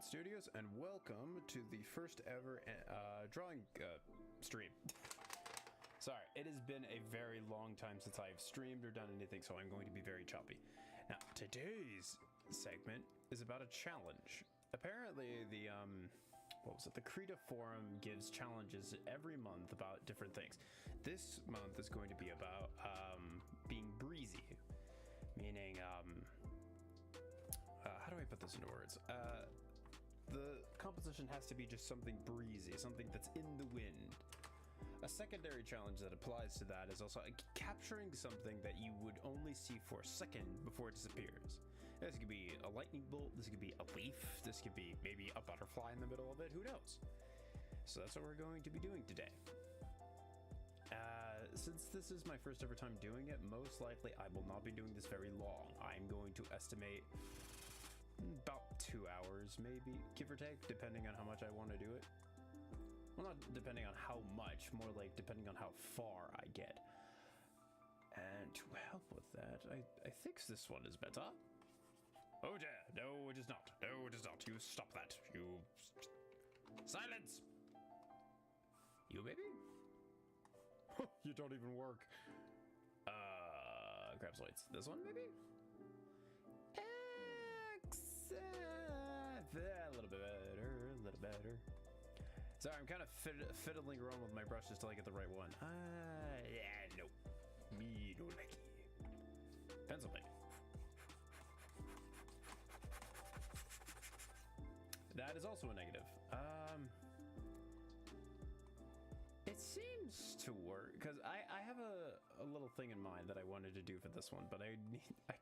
Studios, and welcome to the first ever drawing stream. Sorry, it has been a very long time since I've streamed or done anything, so I'm going to be very choppy. Now, today's segment is about a challenge. Apparently, the the Krita forum gives challenges every month about different things. This month is going to be about being breezy, meaning how do I put this into words? The composition has to be just something breezy, something that's in the wind. A secondary challenge that applies to that is also capturing something that you would only see for a second before it disappears. This could be a lightning bolt, this could be a leaf, this could be maybe a butterfly in the middle of it, who knows? So that's what we're going to be doing today. Since this is my first ever time doing it, most likely I will not be doing this very long. I'm going to estimate about 2 hours, maybe, give or take, depending on how much I want to do it. Well, not depending on how much, more like depending on how far I get. And to help with that, I think this one is better. Oh dear, no it is not. No it is not. You stop that. You... Silence! You maybe? You don't even work. Crabzoids. This one maybe? A little bit better, a little better. Sorry, I'm kind of fiddling around with my brushes till I get the right one. Yeah, nope. Me don't like it. Pencil pen. That is also a negative. It seems to work, because I have a little thing in mind that I wanted to do for this one, but I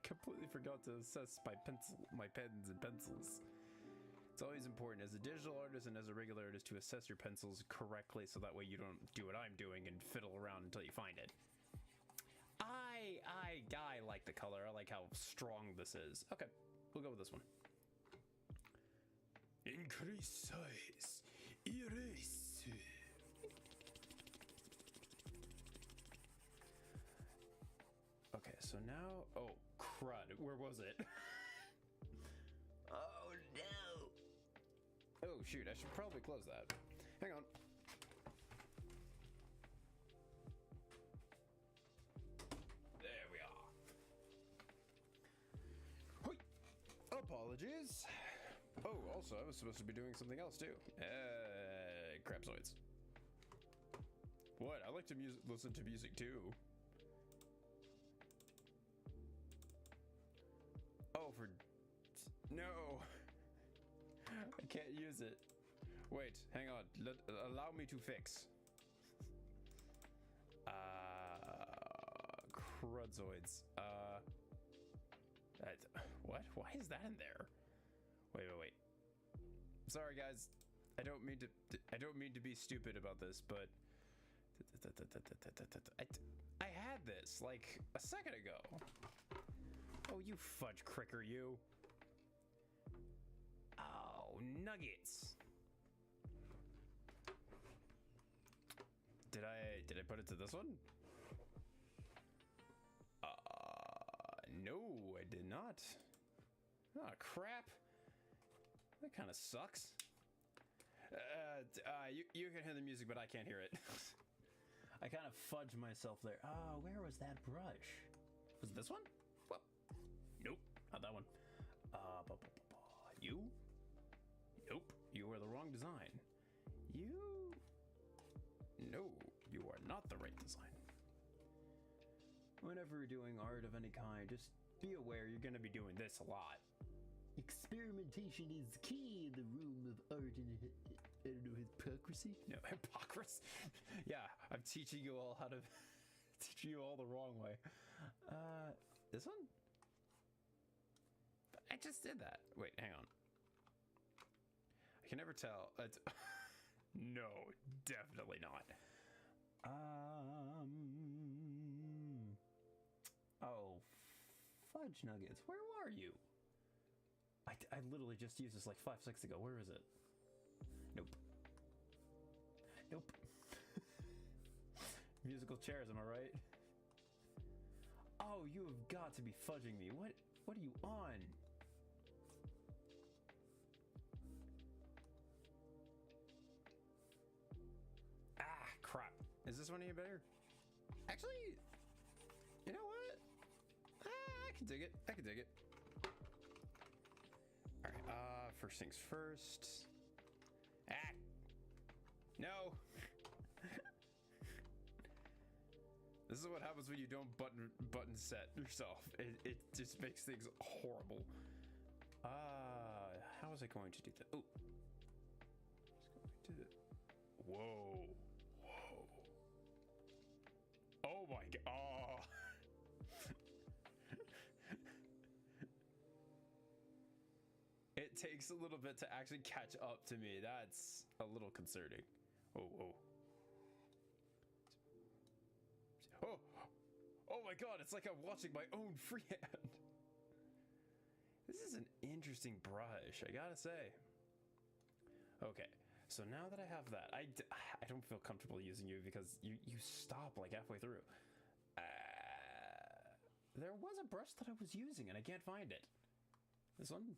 completely forgot to assess my pens and pencils. It's always important as a digital artist and as a regular artist to assess your pencils correctly, so that way you don't do what I'm doing and fiddle around until you find it. I like the color. I like how strong this is. Okay, we'll go with this one. Increase size. Erase. Okay, so now... Oh, crud. Where was it? Oh, no. Oh, shoot. I should probably close that. Hang on. There we are. Hoi! Apologies. Oh, also, I was supposed to be doing something else, too. Crabzoids. What? I like to listen to music, too. Oh, for... No. I can't use it. Wait, hang on. Allow me to fix. Crudzoids. What? Why is that in there? Wait. Sorry, guys. I don't mean to be stupid about this, but I had this like a second ago. Oh, you fudge cricker, you. Oh, nuggets. Did I put it to this one? No, I did not. Oh, crap. That kind of sucks. You can hear the music, but I can't hear it. I kind of fudged myself there. Oh, where was that brush? Was it this one? Well, nope, not that one. You? Nope, you are the wrong design. You? No, you are not the right design. Whenever you're doing art of any kind, just be aware you're going to be doing this a lot. Experimentation is key in the room of art and, I don't know, hypocrisy? No, hypocrisy? Yeah, I'm teaching you all how to... teaching you all the wrong way. This one? I just did that. Wait, hang on. I can never tell. No, definitely not. Oh, fudge nuggets. Where were you? I literally just used this like 5 seconds ago. Where is it? Nope. Nope. Musical chairs, am I right? Oh, you have got to be fudging me. What are you on? this one any better? Actually, you know what? I can dig it. I can dig it. All right. First things first. Ah. No. This is what happens when you don't button set yourself. It just makes things horrible. How was I going to do that? Oh. Whoa. Whoa. Oh my god. Oh. It takes a little bit to actually catch up to me. That's a little concerning. Oh. Oh. Oh my god, it's like I'm watching my own freehand. This is an interesting brush, I gotta say. Okay, so now that I have that, I don't feel comfortable using you because you stop like halfway through. There was a brush that I was using and I can't find it. This one?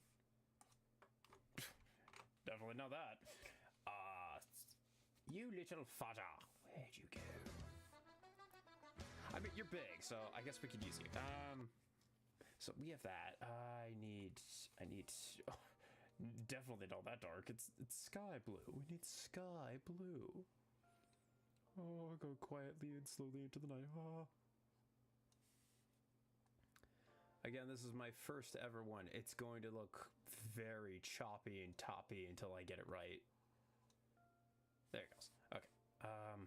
Definitely not that. You little fodder. Where'd you go? I mean, you're big, so I guess we could use you. So we have that. I need. Oh, definitely not that dark. It's sky blue. We need sky blue. Oh, I'll go quietly and slowly into the night. Oh. Again, this is my first ever one. It's going to look very choppy and toppy until I get it right. There it goes. Okay. Now,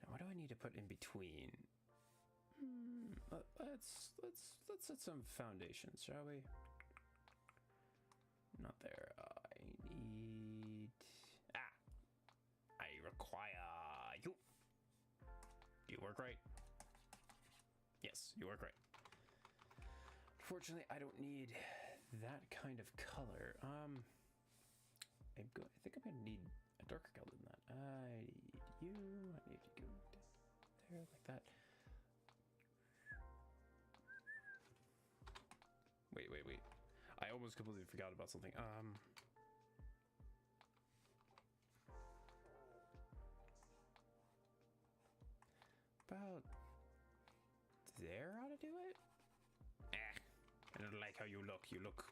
what do I need to put in between? Let's set some foundations, shall we? Not there. I need. I require you. You work right. Yes, you work right. Unfortunately, I don't need that kind of color. I think I'm gonna need a darker color than that. I need you. I need to go down there like that. Wait. I almost completely forgot about something. About there ought to do it. I don't like how you look. You look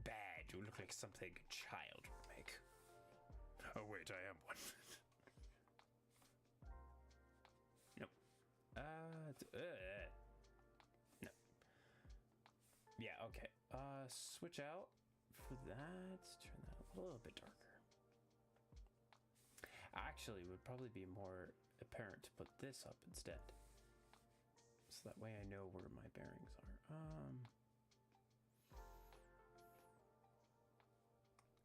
bad. You look like something a child would make. Oh wait, I am one. Nope. No. Yeah, okay. Switch out for that. Turn that a little bit darker. Actually, it would probably be more apparent to put this up instead. So that way I know where my bearings are.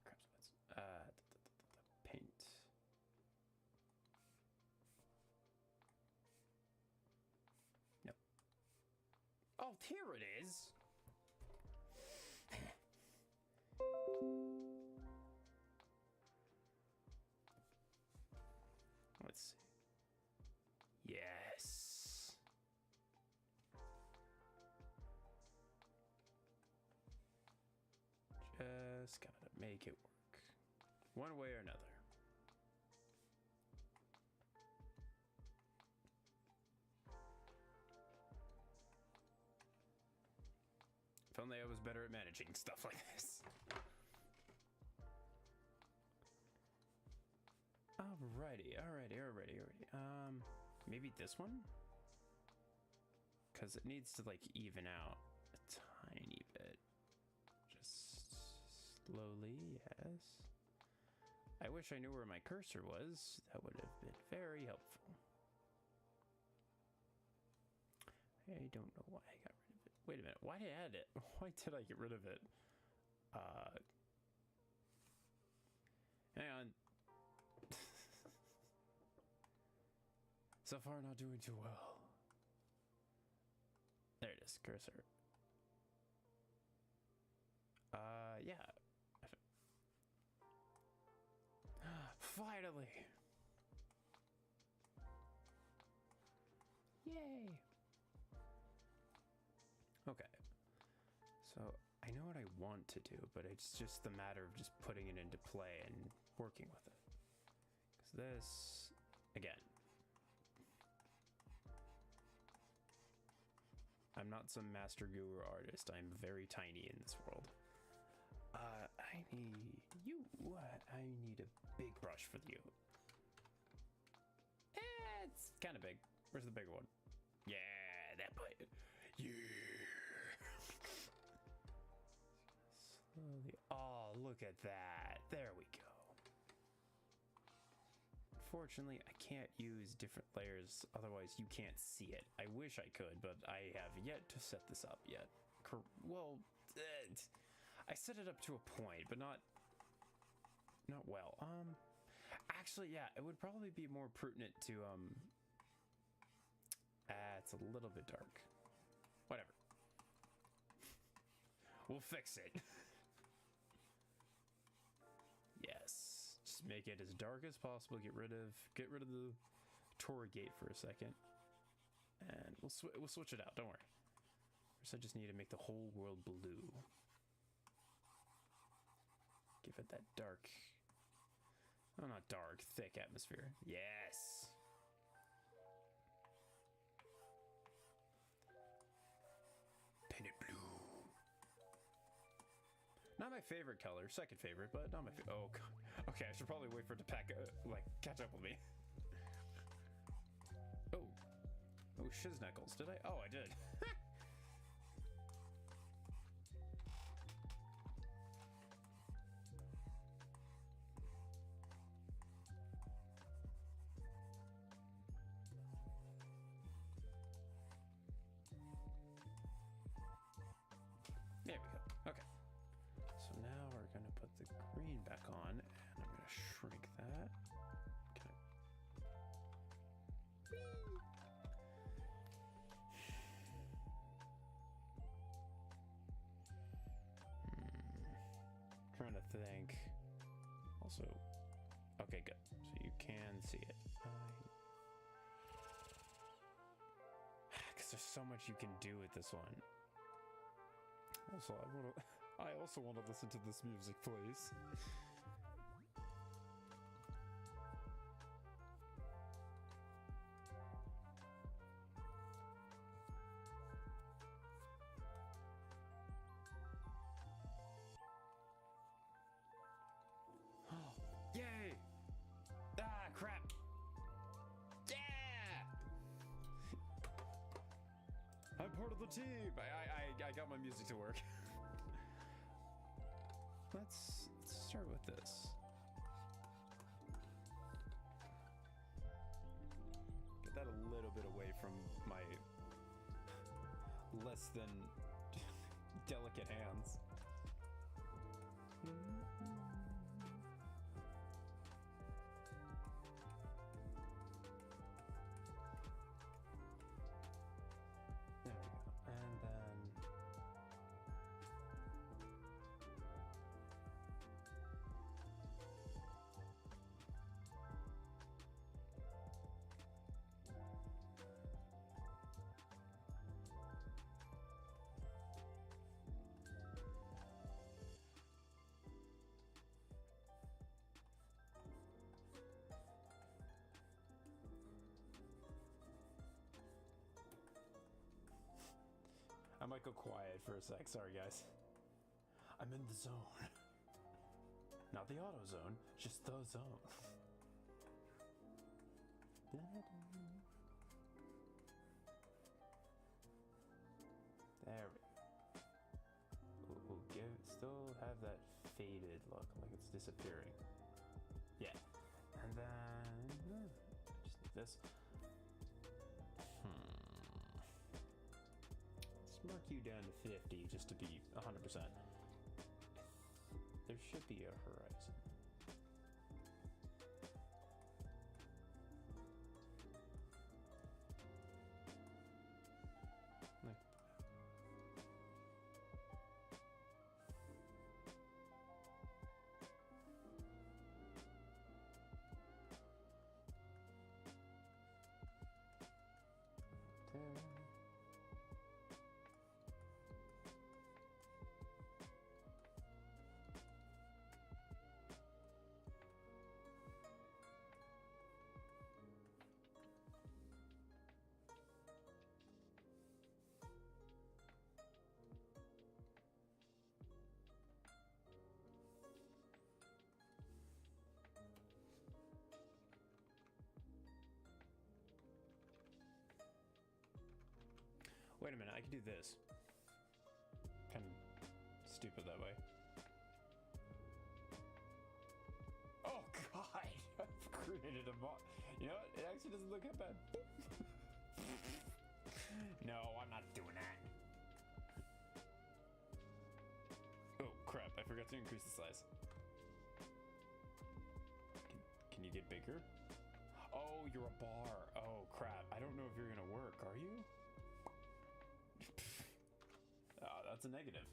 Crap, so that's the paint. Nope. Oh, here it is. Let's see. Yes. Just gotta make it work. One way or another. If only I was better at managing stuff like this. Alrighty. Maybe this one? Because it needs to like even out a tiny bit. Just slowly, yes. I wish I knew where my cursor was. That would have been very helpful. I don't know why I got rid of it. Wait a minute, why did I add it? Why did I get rid of it? Hang on. So far, not doing too well. There it is, cursor. Yeah. Finally! Yay! Okay. So, I know what I want to do, but it's just the matter of just putting it into play and working with it. Because this again, I'm not some master guru artist. I'm very tiny in this world. I need you. What? I need a big brush for you. It's kind of big. Where's the bigger one? Yeah, that bite. Yeah. Slowly. Oh, look at that. There we go. Unfortunately, I can't use different layers, otherwise you can't see it. I wish I could, but I have yet to set this up yet. Well, I set it up to a point, but not well. Actually, yeah, it would probably be more prudent to, it's a little bit dark. Whatever. We'll fix it. Yes. Just make it as dark as possible. Get rid of the Torii gate for a second. And we'll switch it out, don't worry. First I just need to make the whole world blue. Give it that dark, oh, not dark, thick atmosphere. Yes. Paint it blue. Not my favorite color, second favorite, but not my favorite. Oh, God. Okay, I should probably wait for it to catch up with me. Oh, shizneckles, did I? Oh, I did. There we go. Okay. So now we're going to put the green back on, and I'm going to shrink that. Okay. Trying to think. Also, okay, good. So you can see it. Because there's so much you can do with this one. Also, I also want to listen to this music, please. Oh, yay! Ah, crap! Yeah! I'm part of the team! I got my music to work. Let's start with this. Get that a little bit away from my less than delicate hands. There we go. And then I might go quiet for a sec. Sorry, guys. I'm in the zone. Not the auto zone, just the zone. There we go. We'll still have that faded look, like it's disappearing. Yeah. And then I just need this. Let's mark you down to 50 just to be 100%. There should be a horizon. Like, there. Wait a minute, I can do this. Kind of stupid that way. Oh god! I've created a mod. You know what? It actually doesn't look that bad. No, I'm not doing that. Oh crap, I forgot to increase the size. Can you get bigger? Oh, you're a bar. Oh crap, I don't know if you're gonna work, are you? Oh, that's a negative.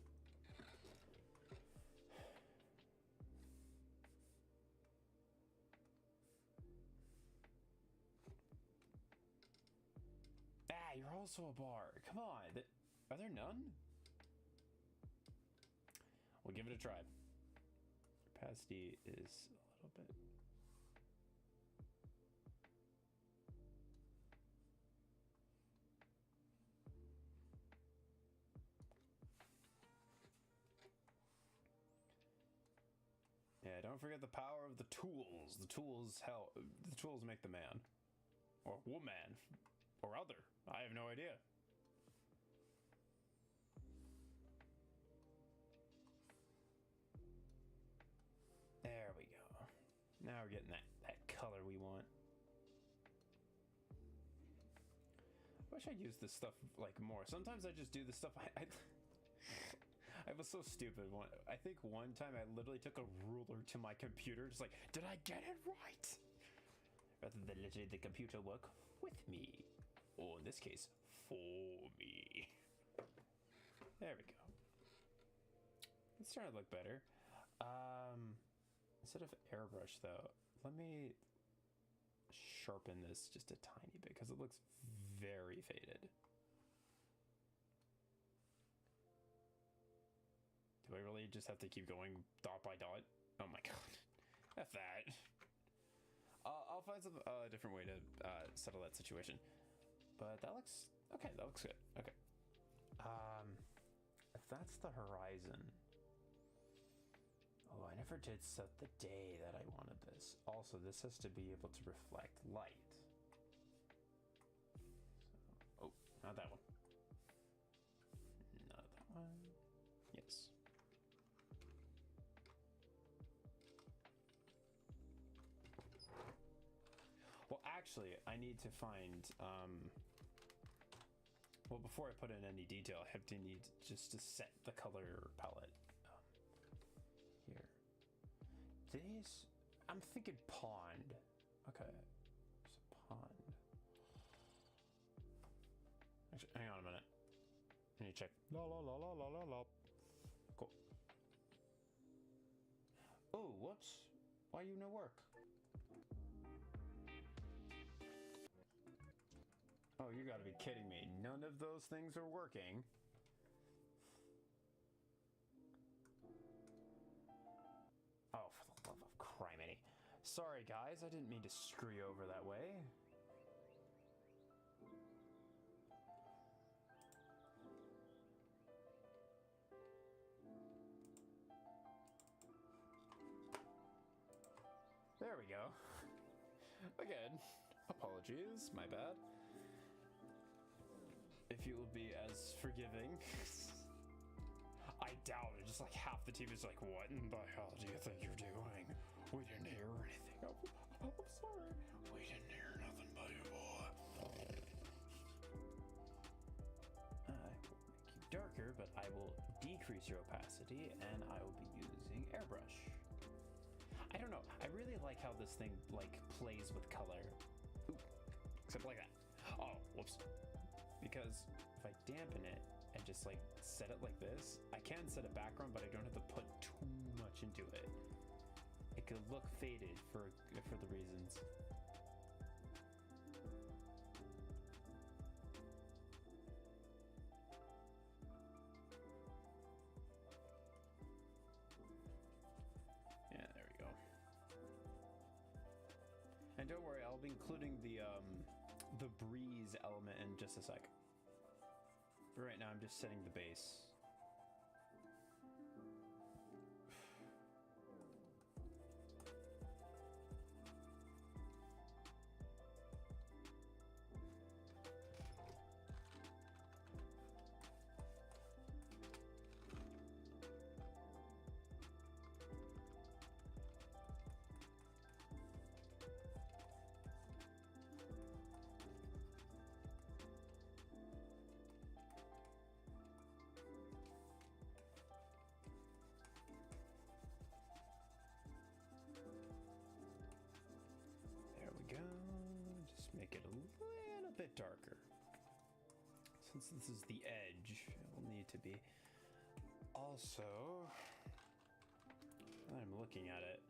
Ah, you're also a bar. Come on. Are there none? We'll give it a try. Opacity is a little bit. Yeah, don't forget the power of the tools. The tools help. The tools make the man. Or woman. Or other. I have no idea. There we go. Now we're getting that color we want. I wish I'd use this stuff like more. Sometimes I just do this stuff. I was so stupid. I think one time I literally took a ruler to my computer, just like, did I get it right? Rather than literally the computer work with me. Or in this case, for me. There we go. It's starting to look better. Instead of airbrush though, let me sharpen this just a tiny bit because it looks very faded. Do I really just have to keep going dot by dot? Oh my god. F that. I'll find some different way to settle that situation. But that looks okay. That looks good. Okay. If that's the horizon. Oh, I never did set the day that I wanted this. Also, this has to be able to reflect light. So, oh, not that one. Not that one. Yes. Well, actually, I need to find, well, before I put in any detail, I have to need just to set the color palette. Here. These, I'm thinking pond. Okay. There's a pond. Actually, hang on a minute. I need to check. La la la la la la la. Cool. Oh, whoops. Why you no work? Oh, you gotta be kidding me. None of those things are working. Oh, for the love of criminy. Sorry, guys. I didn't mean to screw you over that way. There we go. Again, apologies. My bad. If you will be as forgiving. I doubt it. Just like half the team is like, what in the hell do you think you're doing? We didn't hear anything. I'm sorry. We didn't hear nothing, buddy boy. I will make you darker, but I will decrease your opacity, and I will be using airbrush. I don't know. I really like how this thing like plays with color. Ooh, except like that. Oh, whoops. Because if I dampen it and just like set it like this, I can set a background, but I don't have to put too much into it. It could look faded for the reasons. Yeah, there we go. And don't worry, I'll be including the breeze element in just a sec. For right now, I'm just setting the base. darker. Since this is the edge, it will need to be. Also, now that I'm looking at it,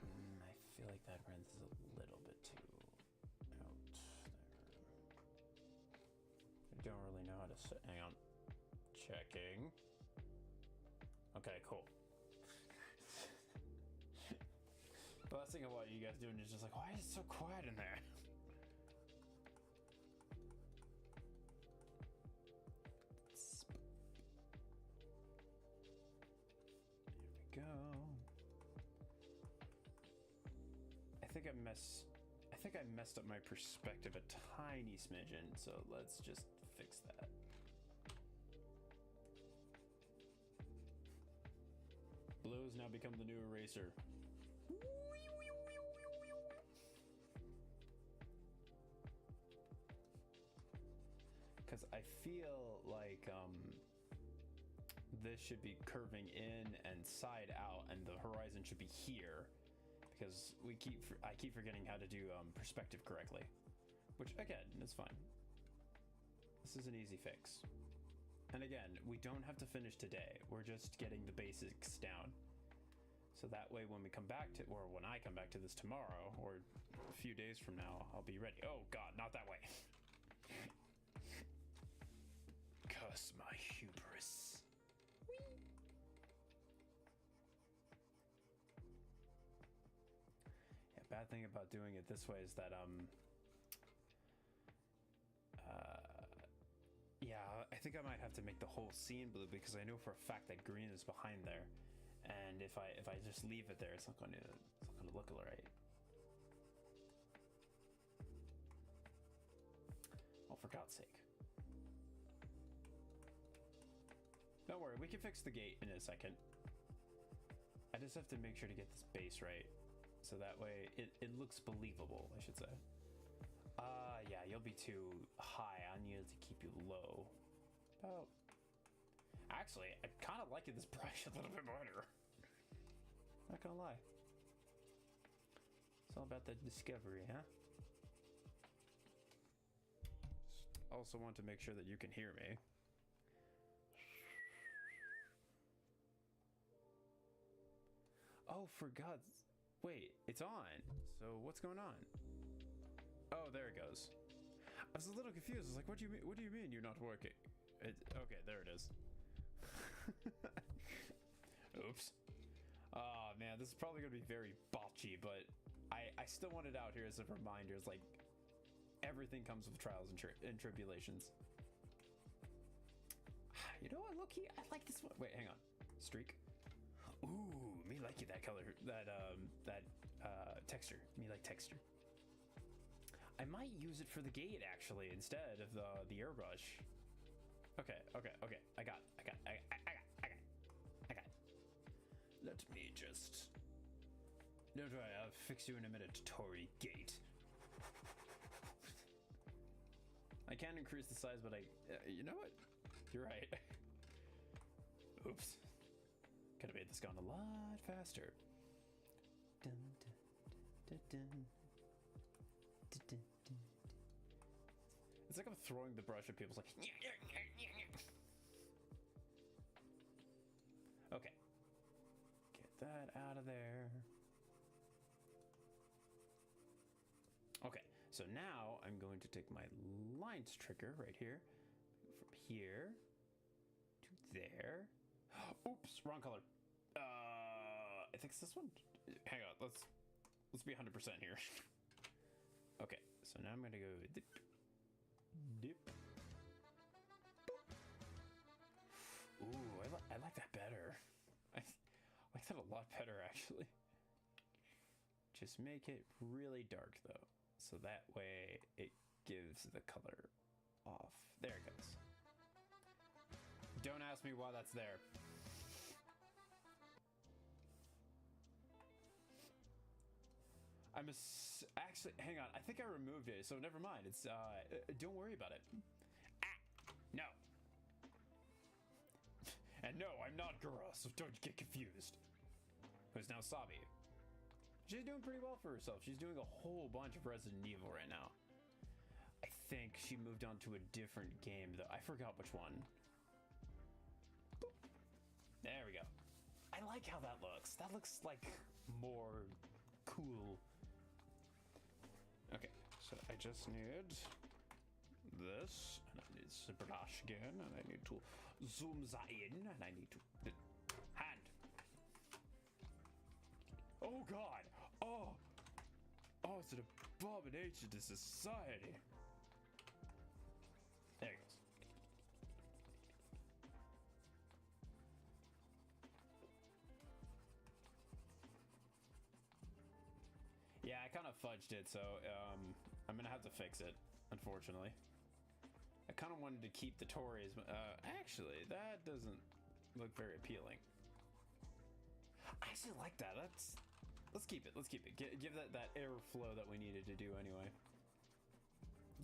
I feel like that red is a little bit too out there. I don't really know how to set. Hang on. Checking. Okay, cool. The last thing I want you guys doing is just like, why is it so quiet in there? There we go. I think I messed up my perspective a tiny smidgen, so let's just fix that. Blue has now become the new eraser. Because I feel like this should be curving in and side out, and the horizon should be here. Because I keep forgetting how to do perspective correctly, which again is fine. This is an easy fix. And again, we don't have to finish today. We're just getting the basics down. So that way when we come back to, or when I come back to this tomorrow, or a few days from now, I'll be ready. Oh God, not that way. Curse my hubris. Whee! Yeah, bad thing about doing it this way is that, yeah, I think I might have to make the whole scene blue because I know for a fact that green is behind there, and if I just leave it there, it's not going to look right. Oh, for God's sake! Don't worry, we can fix the gate in a second. I just have to make sure to get this base right, so that way it looks believable, I should say. Yeah, you'll be too high. I need to keep you low. Oh. Actually, I kind of like this brush a little bit better. Not gonna lie. It's all about the discovery, huh? Also want to make sure that you can hear me. Oh, for God's... Wait, it's on. So what's going on? Oh, there it goes. I was a little confused. I was like, what do you mean you're not working? Okay, there it is. Oops. Oh man, this is probably gonna be very botchy, but I still want it out here as a reminder. It's like everything comes with trials and tribulations. You know what, low-key, I like this one. Wait, hang on. Streak. Ooh, me like it, that color, that texture. Me like texture. I might use it for the gate actually instead of the airbrush. Okay. I got. Let me just. Don't worry, I'll fix you in a minute, Tory Gate. I can increase the size, but you know what? You're right. Oops. Could have made this gone a lot faster. Dun, dun, dun, dun. It's like I'm throwing the brush at people's like. Okay. Get that out of there. Okay, so now I'm going to take my lines trigger right here, from here to there. Oops, wrong color. I think it's this one. Hang on, let's be 100% here. Okay, so now I'm gonna go dip, dip. Ooh, I like that better. I like that a lot better actually. Just make it really dark though, so that way it gives the color off. There it goes. Don't ask me why that's there. Actually, hang on. I think I removed it, so never mind. It's don't worry about it. No. And no, I'm not Gura, so don't get confused. Who's now Sabi? She's doing pretty well for herself. She's doing a whole bunch of Resident Evil right now. I think she moved on to a different game, though. I forgot which one. Boop. There we go. I like how that looks. That looks like more cool. Okay, so I just need this, and I need super dash again, and I need to zoom that in, and I need to hand. Oh God! Oh, it's an abomination to society. There it goes. Yeah, I kind of fudged it, so I'm gonna have to fix it, unfortunately. I kind of wanted to keep the Tories. Actually, that doesn't look very appealing. I actually like that. Let's keep it. Let's keep it. Give that airflow that we needed to do anyway.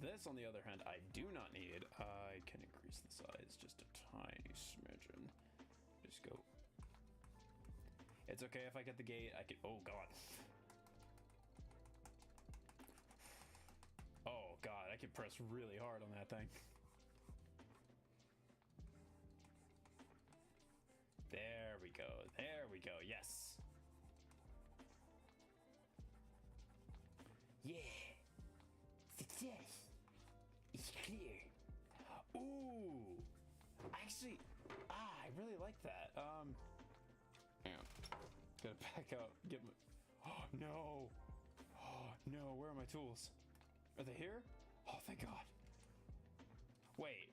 This, on the other hand, I do not need. I can increase the size just a tiny smidgen. Just go. It's okay if I get the gate. I can. Oh God. Oh God, I can press really hard on that thing. There we go. There we go. Yes. Yeah. Success. It's clear. Ooh. Actually, I really like that. Hang on. Gotta back up. Get my. Oh no. Oh no. Where are my tools? Are they here? Oh, thank God. Wait.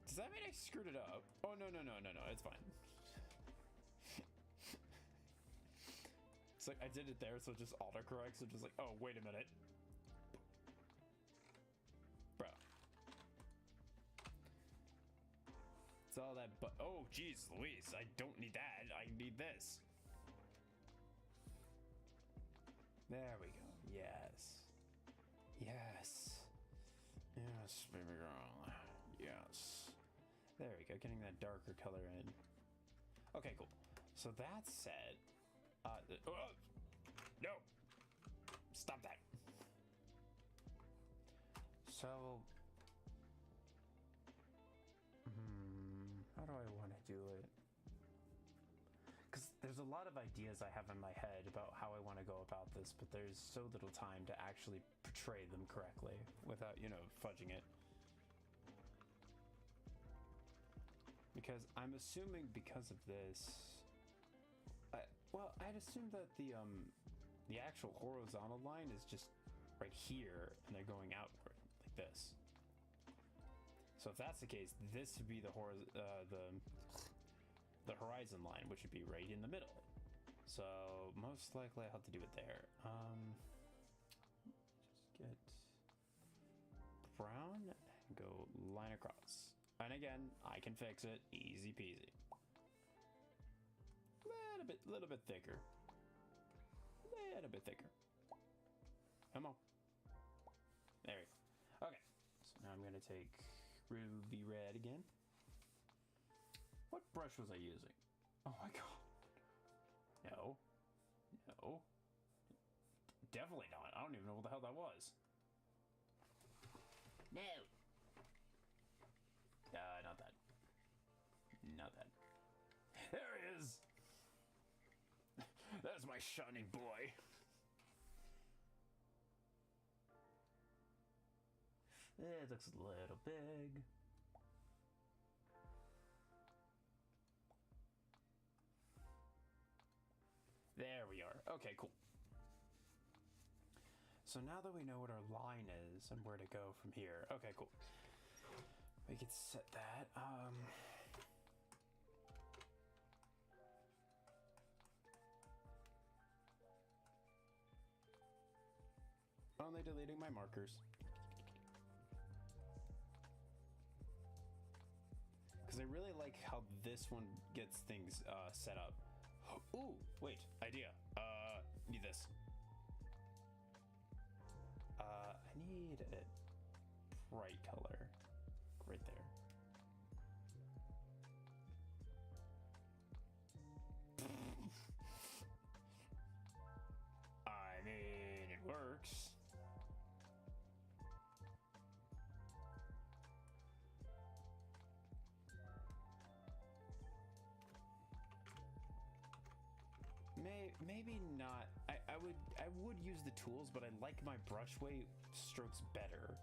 Does that mean I screwed it up? Oh no. It's fine. It's like I did it there, so it just autocorrects. So just like, oh, wait a minute. Bro. It's all that, but oh, geez, Louise, I don't need that. I need this. There we go. Yes. Yes. Yes, baby girl. Yes. There we go. Getting that darker color in. Okay, cool. So that said, no. Stop that. So, how do I want to do it? Because there's a lot of ideas I have in my head about how I want to go about this, but there's so little time to actually portray them correctly without, fudging it. Because I'm assuming because of this, well, I'd assume that the actual horizontal line is just right here, and they're going outward like this. So if that's the case, this would be the horizon line, which would be right in the middle. So most likely I'll have to do it there. Just get brown and go line across. And again, I can fix it, easy peasy. Little bit thicker. Little bit thicker. Come on. There we go. Okay, so now I'm gonna take Ruby Red again. What brush was I using? Oh my God. No. No. Definitely not. I don't even know what the hell that was. No. Not that. Not that. There he is. That's my shining boy. It looks a little big. There we are. Okay, cool. So now that we know what our line is and where to go from here. Okay, cool. We can set that. Only deleting my markers. Because I really like how this one gets things set up. Ooh, wait, idea. Need this. I need a bright color right there. I mean, it works. maybe not. I would use the tools, but I like my brush weight strokes better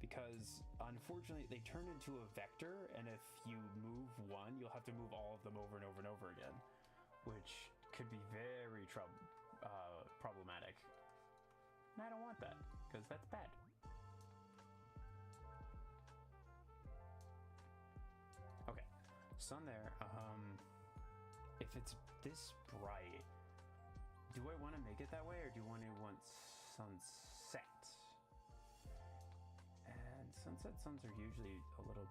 because unfortunately they turn into a vector, and if you move one, you'll have to move all of them over and over and over again, which could be very problematic. And I don't want that because that's bad. Okay, sun there. If it's this bright, do I want to make it that way, or do I want sunset? And sunset suns are usually a little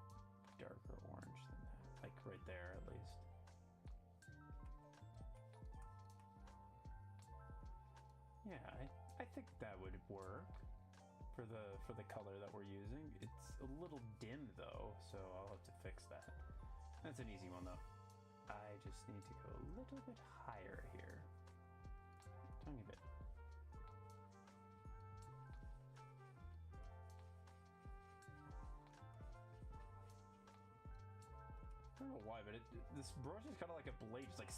darker orange than that, like right there at least. Yeah, I think that would work for the color that we're using. It's a little dim though, so I'll have to fix that. That's an easy one though. I just need to go a little bit higher here. Tiny bit. I don't know why, but this brush is kind of like a blade, just like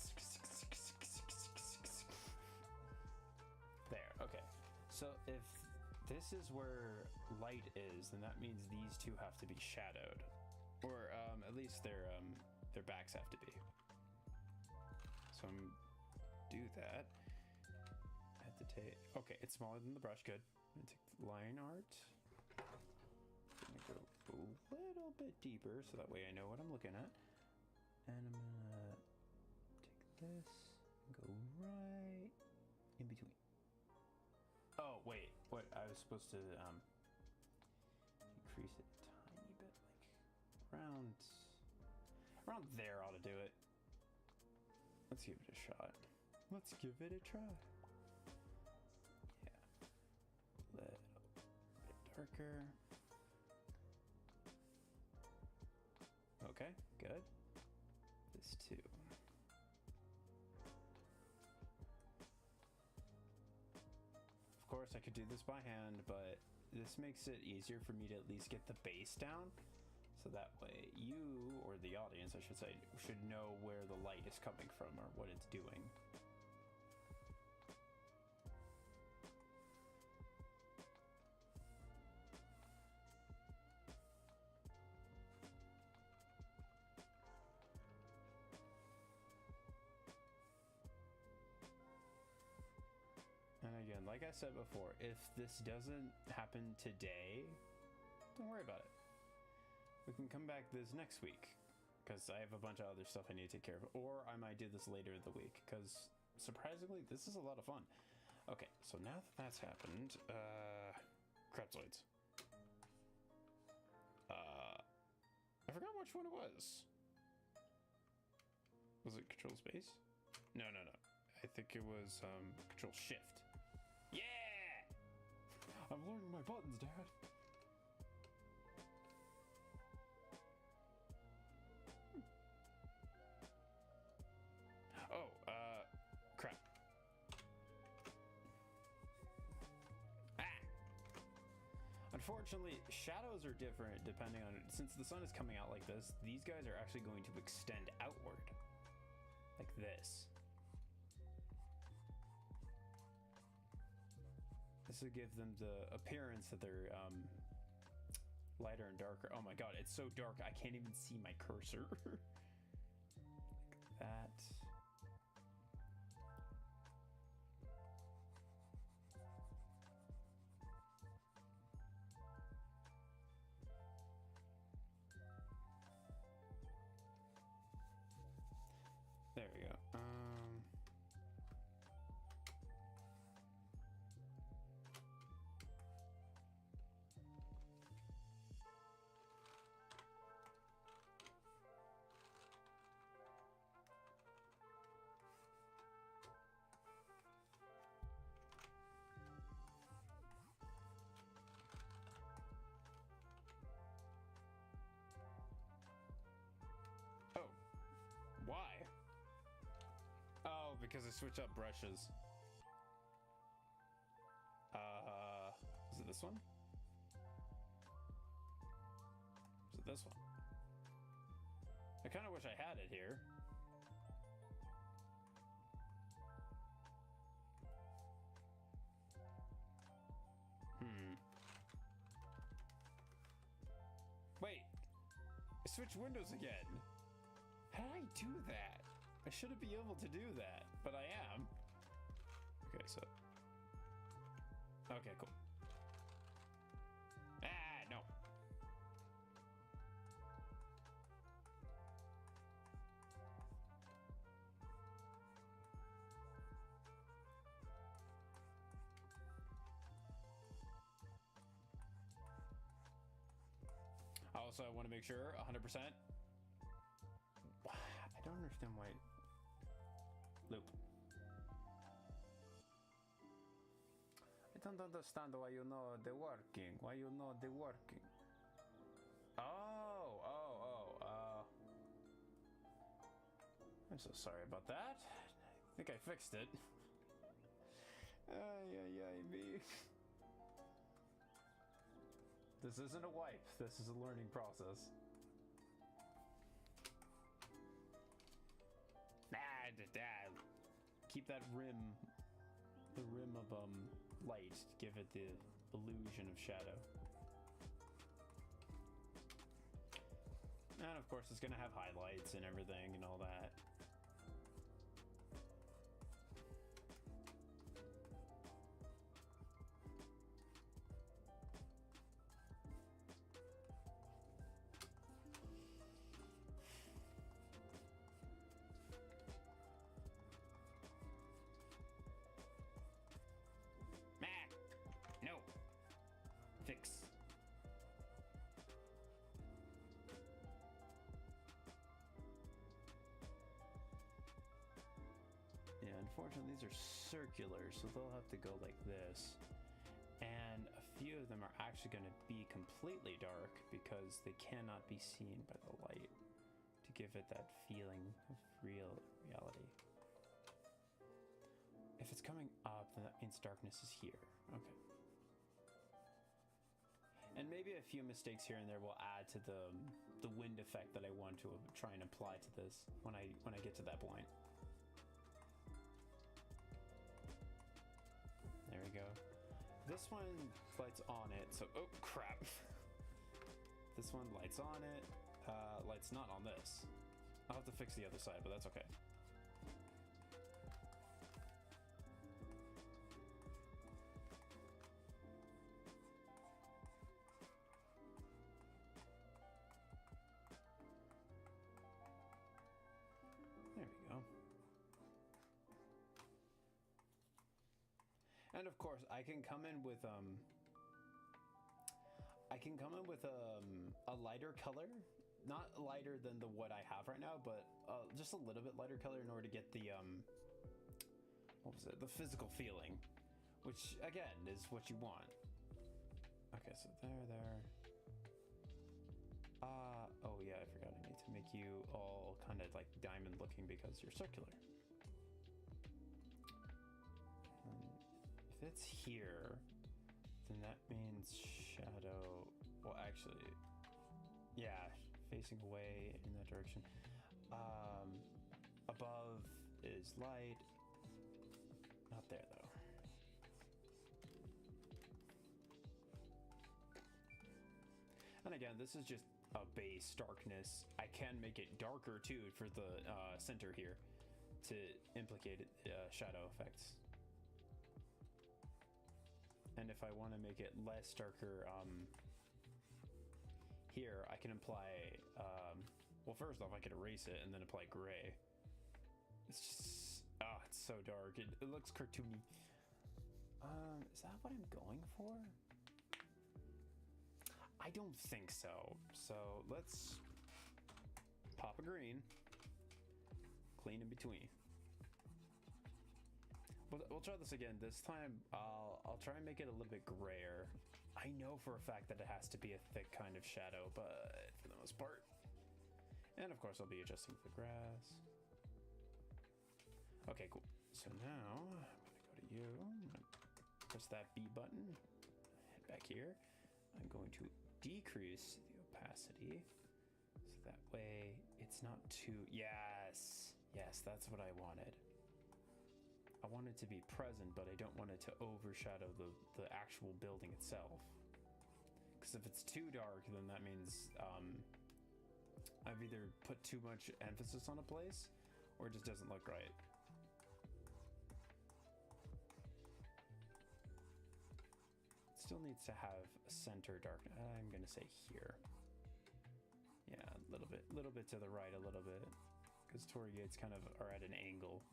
there. Okay, so if this is where light is, then that means these two have to be shadowed, or at least their backs have to be. So I'm do that. I have to take. Okay, it's smaller than the brush. Good. I'm gonna take line art. I'm gonna go a little bit deeper, so that way I know what I'm looking at. And I'm gonna take this and go right in between. Oh wait, what? I was supposed to increase it a tiny bit, like around there ought to do it. Let's give it a shot. Let's give it a try. Yeah, a little bit darker. Okay, good. This too. Of course, I could do this by hand, but this makes it easier for me to at least get the base down. So that way you, or the audience I should say, should know where the light is coming from or what it's doing. And again, like I said before, if this doesn't happen today, don't worry about it. We can come back this next week, because I have a bunch of other stuff I need to take care of. Or I might do this later in the week, because surprisingly, this is a lot of fun. Okay, so now that that's happened, Krebsoids. I forgot which one it was. Was it Control Space? No. I think it was Control Shift. Yeah! I'm learning my buttons, Dad. Oh, crap. Ah! Unfortunately, shadows are different depending on, since the sun is coming out like this, these guys are actually going to extend outward. Like this. This will give them the appearance that they're lighter and darker. Oh my god, it's so dark I can't even see my cursor. Like that. There we go. Oh, why? Oh, because I switch up brushes. Is it this one? Is it this one? I kind of wish I had it here. switch windows again. How did I do that? I shouldn't be able to do that, but I am. Okay, so. Okay, cool. Ah, no. Also, I want to make sure 100%. I don't understand why. Loop. I don't understand why you know the working. Why you know the working? I'm so sorry about that. I think I fixed it. Ay, me. This isn't a wipe. This is a learning process. Keep that rim, the rim of light, give it the illusion of shadow. And of course it's gonna have highlights and everything and all that. No. Fix. Yeah, unfortunately these are circular, so they'll have to go like this. And a few of them are actually going to be completely dark because they cannot be seen by the light to give it that feeling of reality. If it's coming up, then that means darkness is here. Okay. And maybe a few mistakes here and there will add to the wind effect that I want to try and apply to this when I get to that point. There we go. This one lights on it, so oh crap. This one lights on it, lights not on this. I'll have to fix the other side, but that's okay. There we go. And of course, I can come in with a lighter color, not lighter than the what I have right now, but just a little bit lighter color in order to get the what was it? The physical feeling, which again is what you want. Okay, so there. Oh yeah, I forgot. I need to make you all kind of like diamond looking because you're circular. If it's here, then that means shadow. Well, actually, yeah, facing away in that direction. Above is light. Not there though. And again, this is just a base darkness. I can make it darker too for the center here to implicate shadow effects. And if I want to make it less darker here, I can apply, well, first off, I can erase it and then apply gray. It's just, it's so dark. It looks cartoony. Is that what I'm going for? I don't think so. So let's pop a green, clean in between. We'll try this again. This time I'll try and make it a little bit grayer. I know for a fact that it has to be a thick kind of shadow, but for the most part. And of course I'll be adjusting the grass. Okay, cool. So now I'm gonna go to you. I'm gonna press that B button. Head back here. I'm going to decrease the opacity so that way it's not too, yes, that's what I wanted. I want it to be present, but I don't want it to overshadow the actual building itself. Because if it's too dark, then that means I've either put too much emphasis on a place or it just doesn't look right. It still needs to have a center darkness. I'm gonna say here. Yeah, a little bit to the right, a little bit, because Torii gates kind of are at an angle.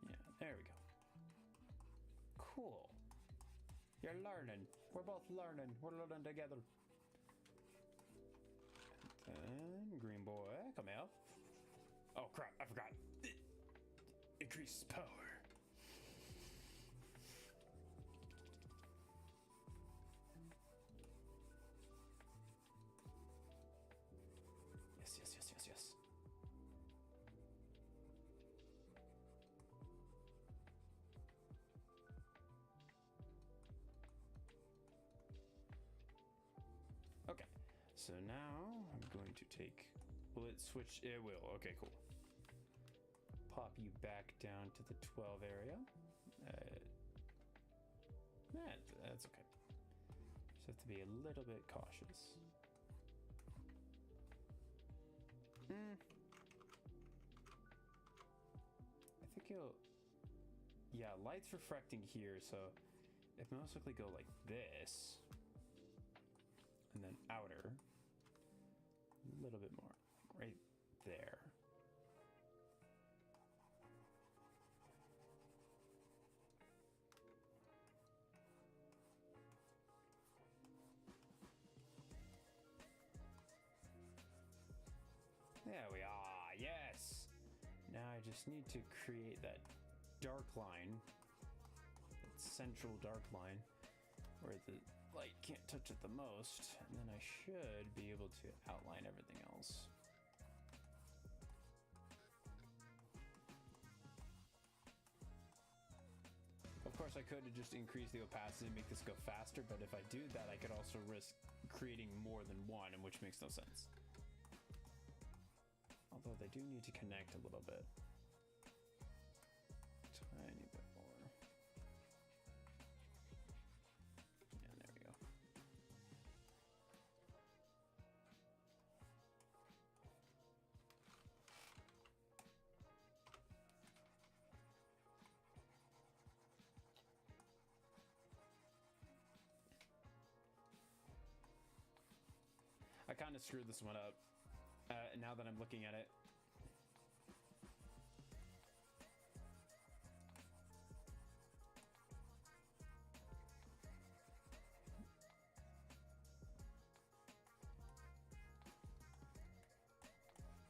Yeah, there we go. Cool. You're learning. We're both learning. We're learning together. And then, green boy, come out. Oh crap, I forgot. Increase power. Yes. Okay, so now I'm going to take, will it switch? It will. Okay, cool. Pop you back down to the 12 area. That's okay. Just have to be a little bit cautious. I think you'll, yeah, light's refracting here, so it most likely go like this, and then outer, a little bit more, like right there. There we are, yes! Now I just need to create that dark line, that central dark line, where the light can't touch it the most, and then I should be able to outline everything else. Of course, I could just increase the opacity and make this go faster, but if I do that, I could also risk creating more than one, and which makes no sense. Although they do need to connect a little bit. Tiny bit more. Yeah, there we go. I kind of screwed this one up. Now that I'm looking at it.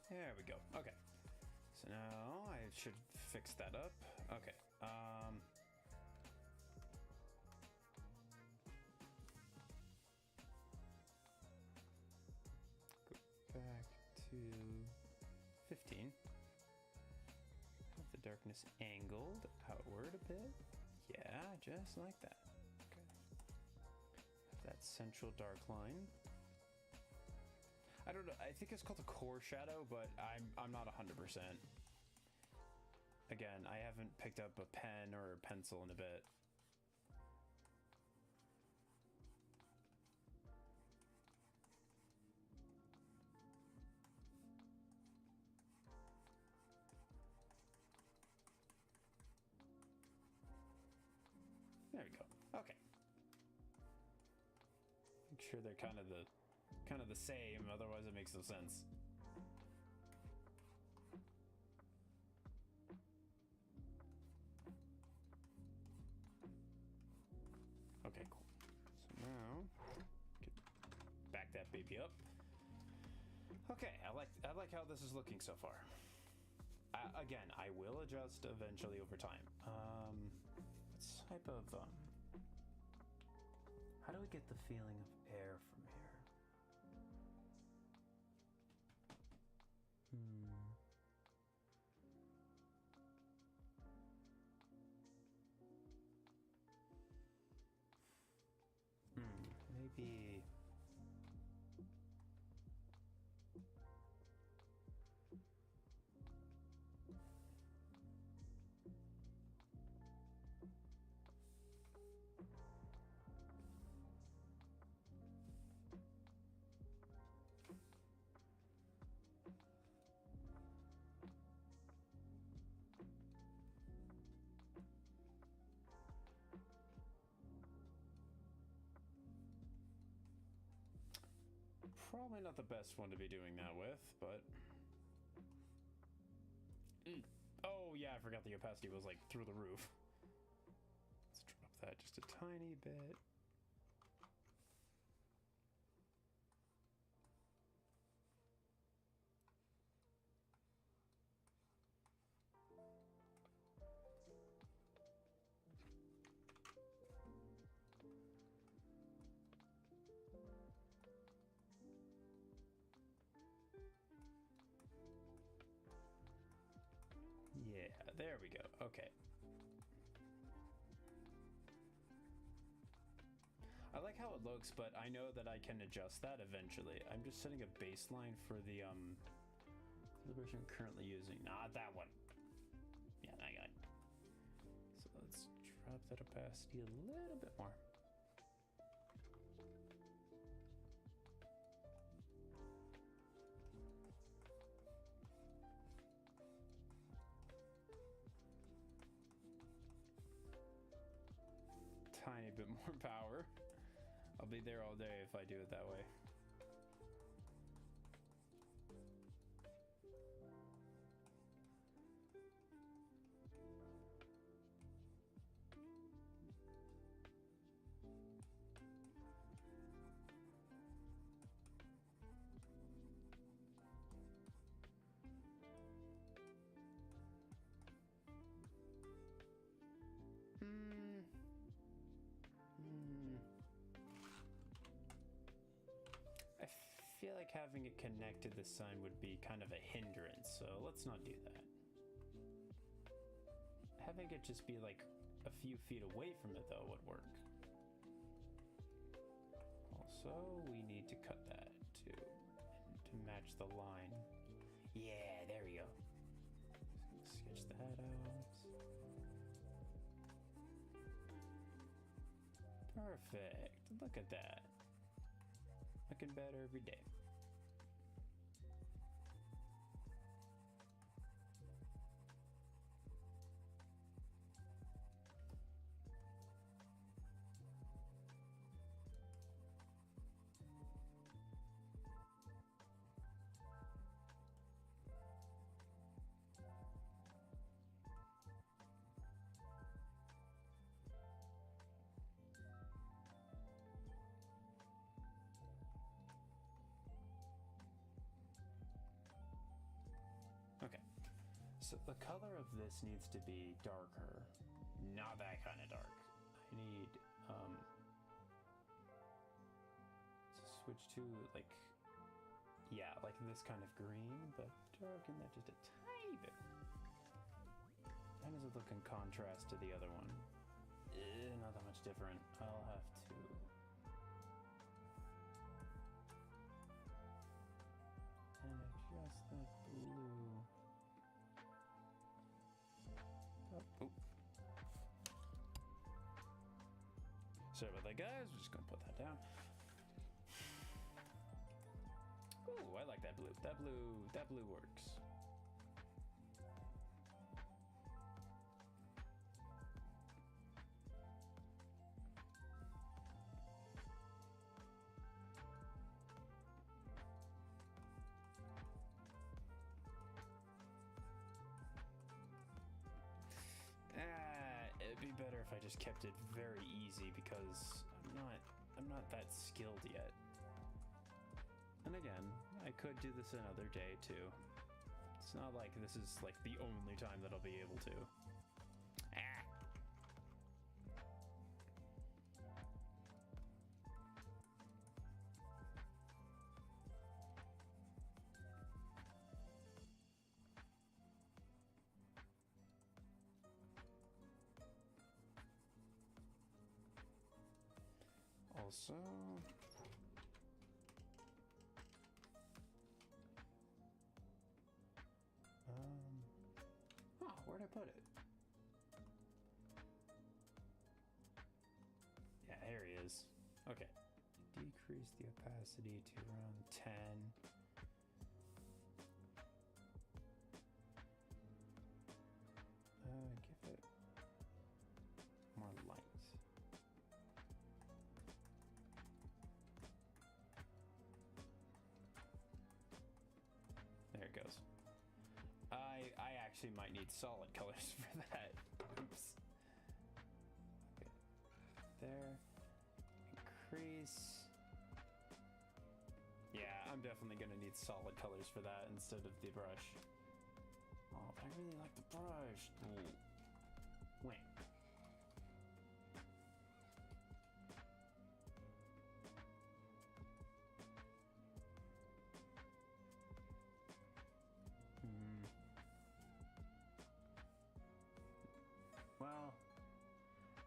There we go. Okay. So now I should fix that up. Okay. Go back to 15. Have the darkness angled outward a bit. Yeah, just like that. Okay. Have that central dark line. I don't know. I think it's called a core shadow, but I'm not 100%. Again, I haven't picked up a pen or a pencil in a bit. There we go. Okay. Make sure they're kind of the same, otherwise it makes no sense. Okay, cool. So now back that baby up. Okay, I like how this is looking so far. Again, I will adjust eventually over time. What type of how do we get the feeling of air from here? Maybe Probably not the best one to be doing that with, but... Oh, yeah, I forgot the opacity was, like, through the roof. Let's drop that just a tiny bit. Yeah, there we go. Okay. I like how it looks, but I know that I can adjust that eventually. I'm just setting a baseline for the version I'm currently using. Not that one. Yeah, that guy. So let's drop that opacity a little bit more. Tiny bit more power. I'll be there all day if I do it that way. I feel like having it connect to the sun would be kind of a hindrance, so let's not do that. Having it just be like a few feet away from it though would work. Also, we need to cut that to match the line. Yeah, there we go. Sketch that out. Perfect. Look at that. Looking better every day. Okay, so the color of this needs to be darker, not that kind of dark. I need to switch to like, yeah, like this kind of green, but darken that just a tiny bit. How does it look in contrast to the other one? Not that much different. I'll have to... and adjust that blue. Oh. Sorry about that, guys. We're just gonna put that down. Ooh, I like that blue. That blue works. It'd be better if I just kept it very easy because I'm not that skilled yet. And again, I could do this another day too. It's not like this is like the only time that I'll be able to. Also, where'd I put it? Yeah, here he is. Okay. Decrease the opacity to around 10. Give it more light. actually might need solid colors for that. Oops. Okay. There. Increase. Yeah, I'm definitely gonna need solid colors for that instead of the brush. Oh, but I really like the brush. Ooh. Wait. Well,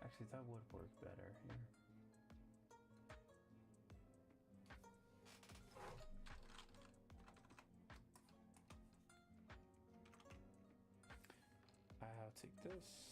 actually, that would work better here. I'll take this.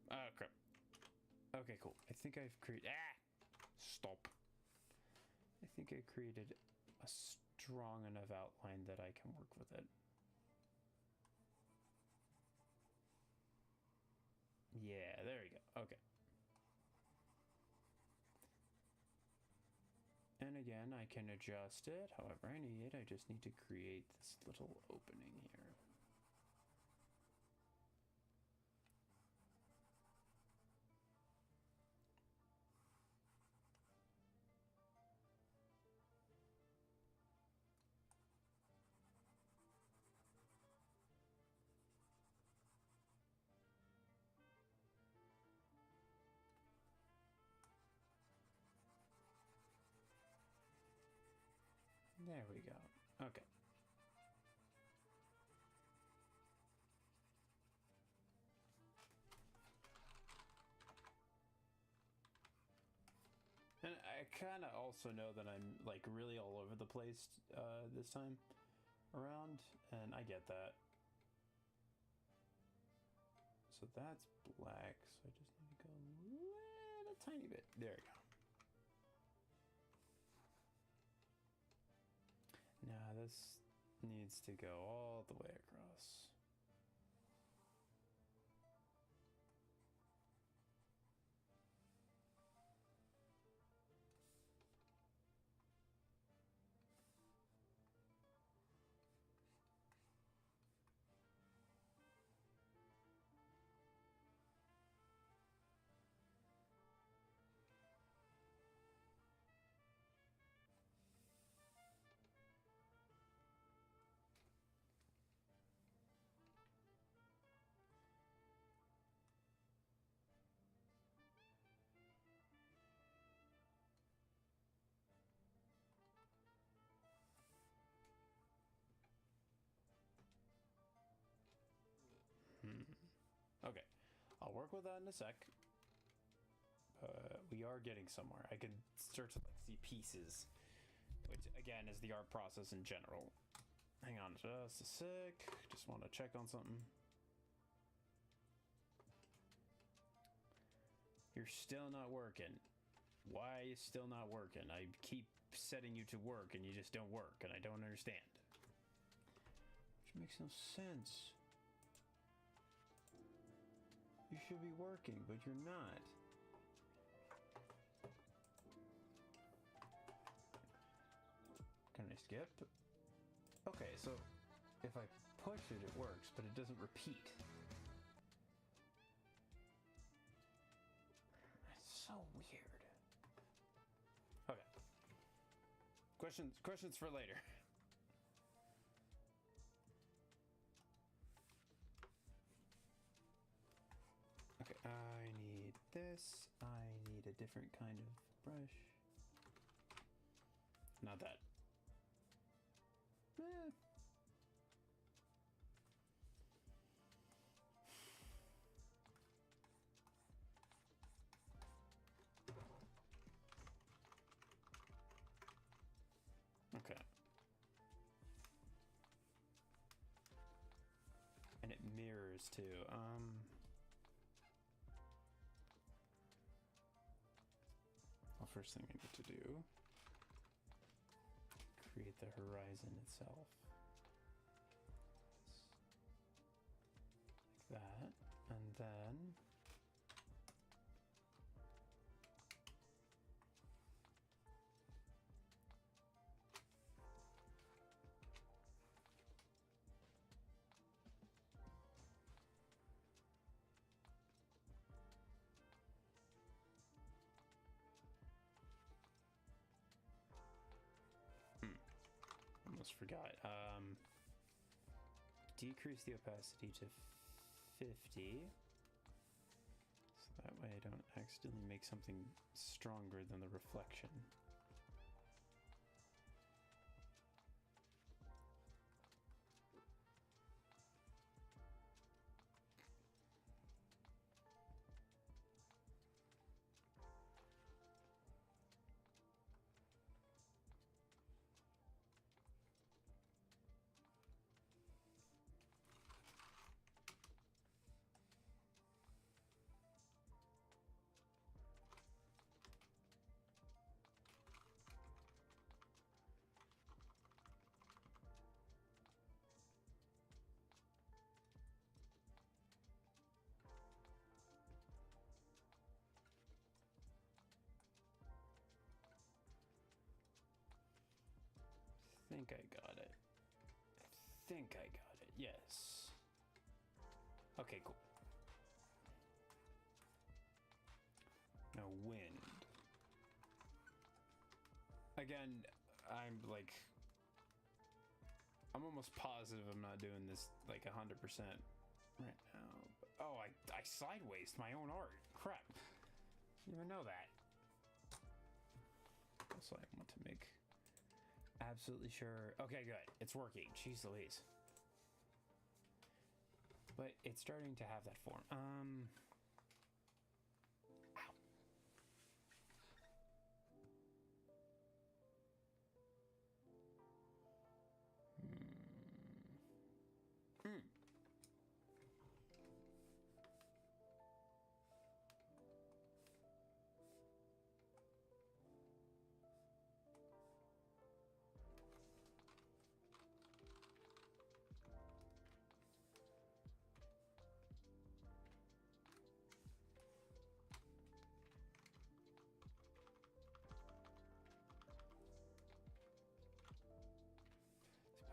Oh, crap. Okay, cool. I think I've created... Stop. I think I created a strong enough outline that I can work with it. Yeah, there we go. Okay. And again, I can adjust it however I need. I just need to create this little opening here. There we go. Okay. And I kind of also know that I'm like really all over the place this time around, and I get that. So that's black, so I just need to go a little tiny bit. There we go. Now this needs to go all the way across. Okay, I'll work with that in a sec. We are getting somewhere. I could start to like see pieces, which again is the art process in general. Hang on just a sec. Just want to check on something. You're still not working. Why is still not working? I keep setting you to work and you just don't work, and I don't understand. Which makes no sense. You should be working, but you're not. Can I skip? Okay, so if I push it, it works, but it doesn't repeat. That's so weird. Okay. Questions for later. Okay, I need this. I need a different kind of brush. Not that. this too. Well, first thing I need to do, create the horizon itself. Like that, and then almost forgot. Decrease the opacity to 50. So that way I don't accidentally make something stronger than the reflection. I think I got it. I think I got it, yes. Okay, cool. Now wind. Again, I'm almost positive I'm not doing this like 100% right now. But, oh, I sideways my own art. Crap. Didn't even know that. Also, I want to make absolutely sure. Okay, good. It's working. Jeez Louise. But it's starting to have that form. Ow.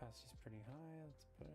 Opacity's pretty high. Let's put it.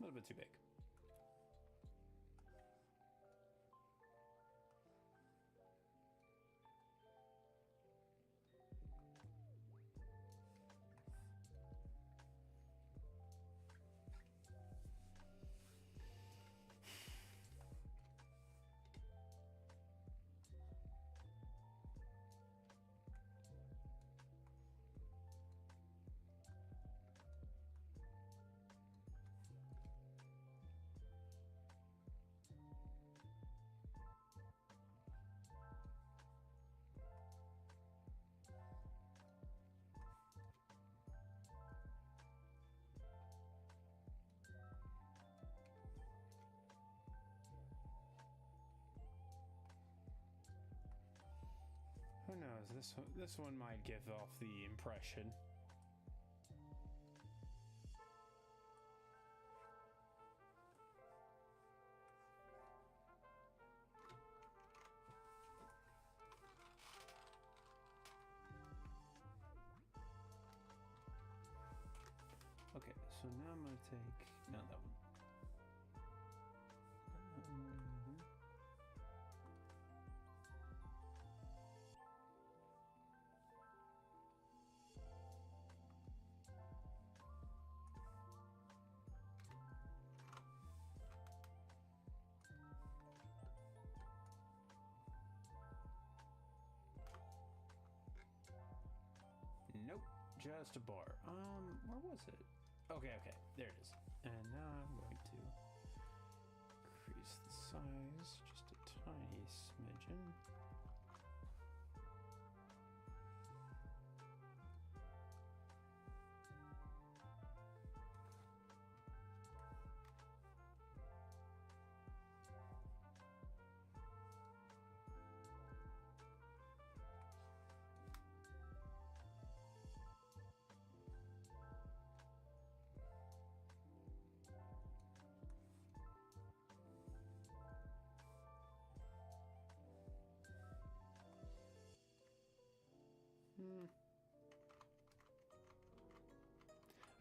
A little bit too big. So this one might give off the impression. Okay, so now I'm gonna take that one. Nope, just a bar. Where was it? Okay, there it is. And now I'm going to increase the size just a tiny smidgen.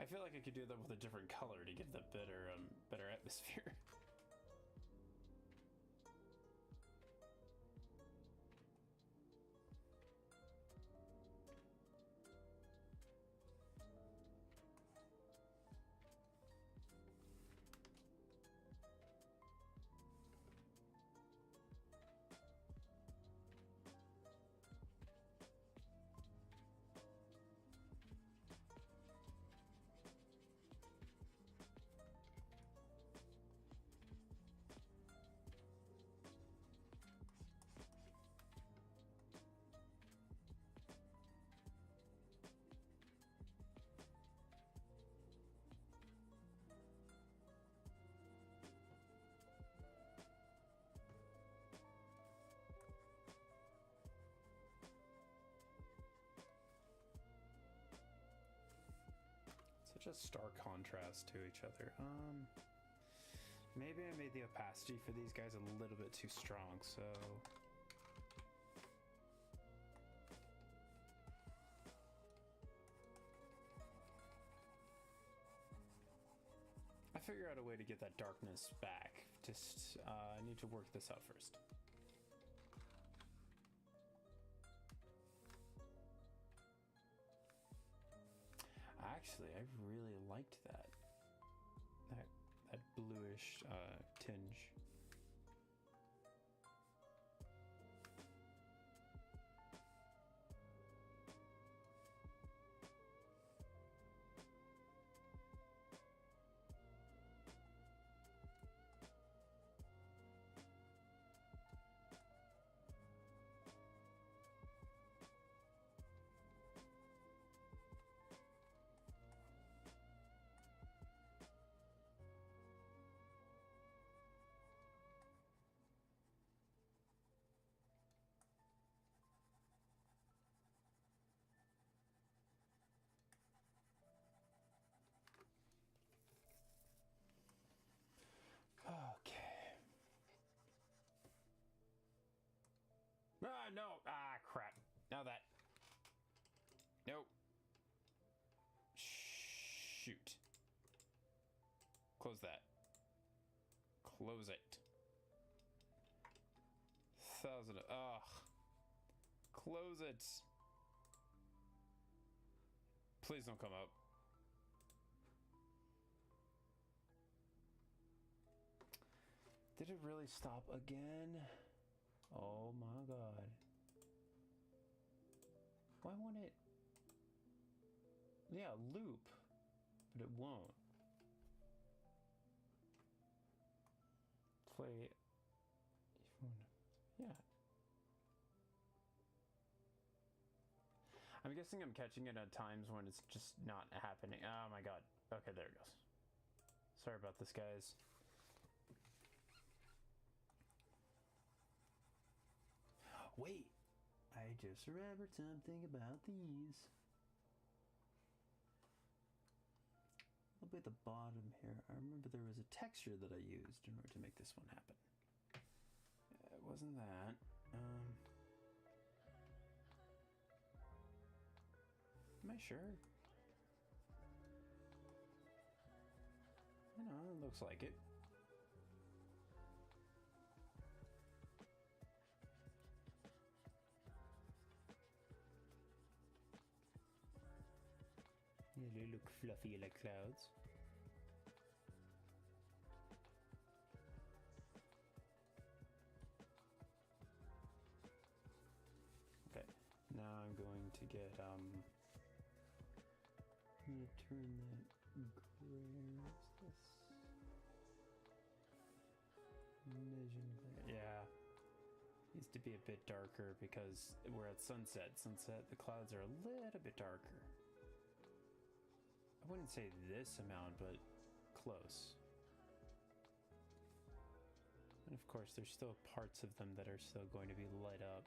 I feel like I could do that with a different color to give the better atmosphere. Such a stark contrast to each other. Maybe I made the opacity for these guys a little bit too strong, so... I figure out a way to get that darkness back. Just, I need to work this out first. Actually, I really liked that bluish tinge. Okay. Ah, no. Ah, crap. Now that. Nope. Shoot. Close that. Close it. Thousand. Ugh. Close it. Please don't come up. Did it really stop again? Oh my god. Why won't it? Yeah, loop. But it won't. Play. Yeah. I'm guessing I'm catching it at times when it's just not happening. Oh my god. Okay, there it goes. Sorry about this, guys. Wait, I just remembered something about these. Look at the bottom here. I remember there was a texture that I used in order to make this one happen. It wasn't that. Am I sure? I don't know, it looks like it. They look fluffy like clouds. Okay, now I'm going to get I'm gonna turn that gray. What's this? Vision glare. Yeah. Needs to be a bit darker because we're at sunset. Sunset, the clouds are a little bit darker. I wouldn't say this amount, but close. And of course, there's still parts of them that are still going to be lit up.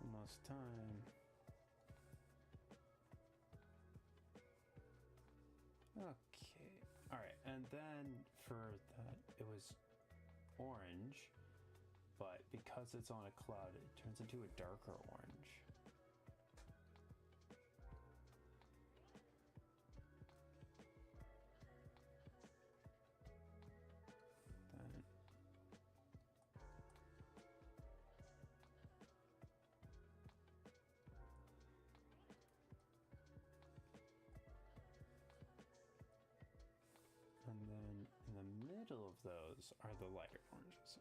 Almost time. Okay, all right, and then for that, it was orange, but because it's on a cloud, it turns into a darker orange. Then and then in the middle of those are the lighter oranges.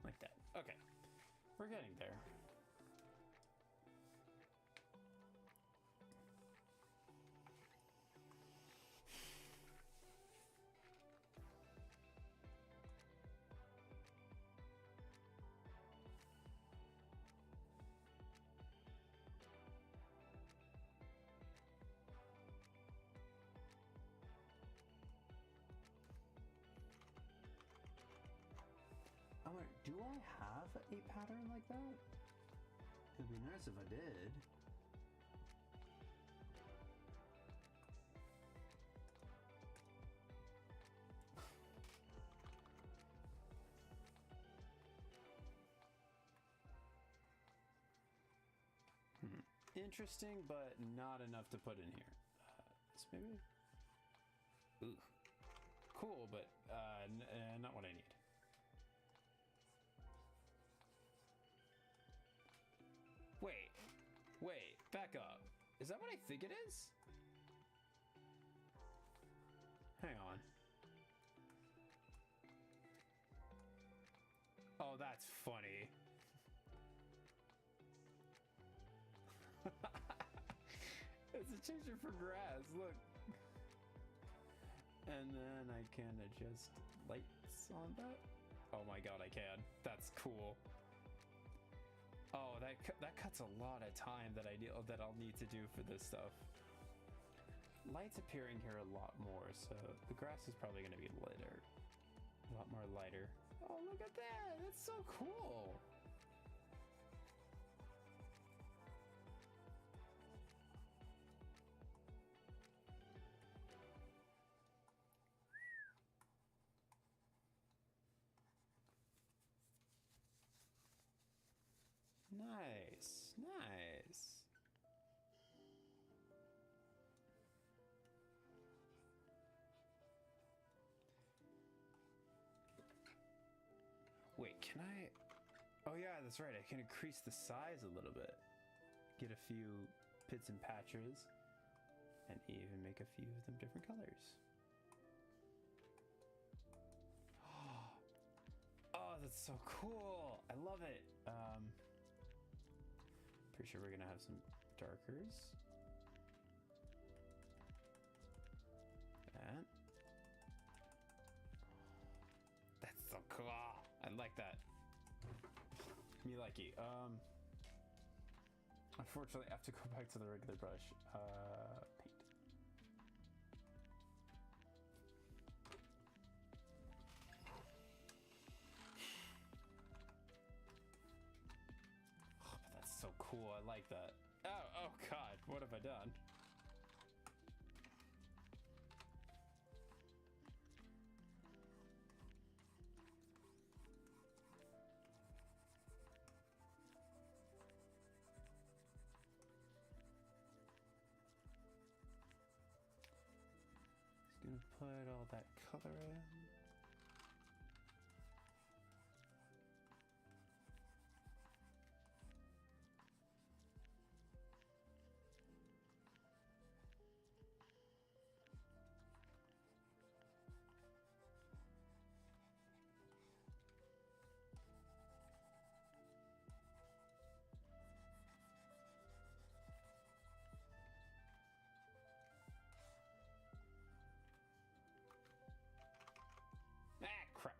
Like that. Okay, we're getting there. I'm like, do I have a pattern like that? It'd be nice if I did. Interesting, but not enough to put in here. This maybe? Ooh. Cool, but not what I need. Wait, back up. Is that what I think it is? Hang on. Oh, that's funny. It's a changer for grass, look. And then I can adjust lights on that. Oh my god, I can. That's cool. Oh, that cuts a lot of time that I'll need to do for this stuff. Light's appearing here a lot more, so the grass is probably going to be lighter, a lot more lighter. Oh, look at that! That's so cool. Nice, nice. Wait, can I? Oh yeah, that's right. I can increase the size a little bit. Get a few pits and patches. and even make a few of them different colors. Oh, that's so cool. I love it. Pretty sure we're gonna have some darkers. That. That's so cool. I like that. Me likey. Unfortunately, I have to go back to the regular brush. Paint. Oh, but that's so cool. I like that. Oh God, what have I done? Gonna put all that color in. Ah, crap.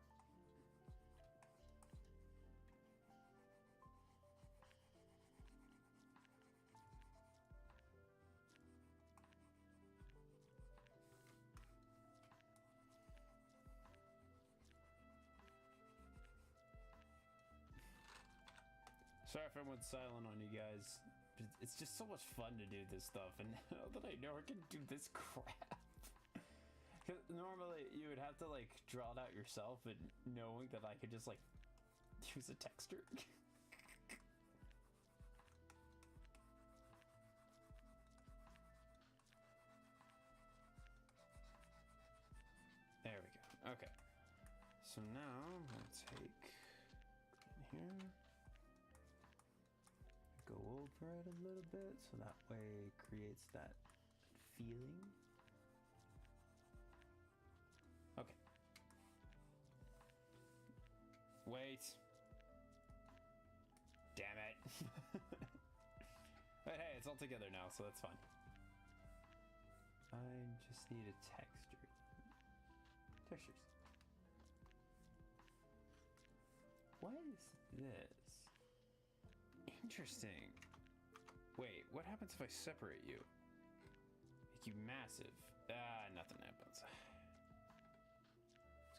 Sorry if everyone's silent on you guys. It's just so much fun to do this stuff, and now that I know I can do this crap. Because normally you would have to like draw it out yourself, and knowing that I could just like use a texture. There we go. Okay. So now I'm gonna take in here, go over it a little bit, so that way it creates that feeling. Okay. Wait. Damn it. But hey, it's all together now, so that's fine. I just need a texture. Textures. What is this? Interesting. Wait, what happens if I separate you? Make you massive. Ah, nothing happens.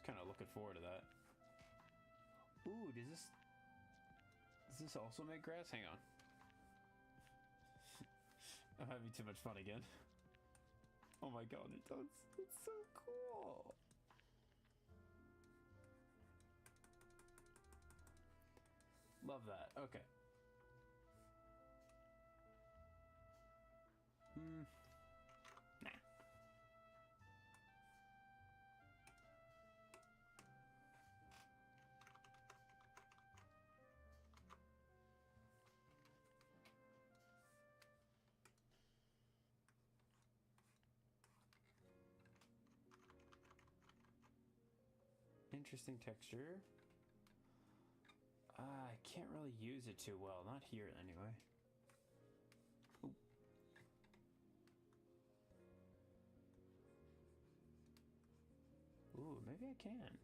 Kind of looking forward to that. Ooh, does this also make grass? Hang on. I'm having too much fun again. Oh my God, it does. It's so cool. Love that. Okay. Nah. Interesting texture. I can't really use it too well. Not here, anyway. Ooh, maybe I can.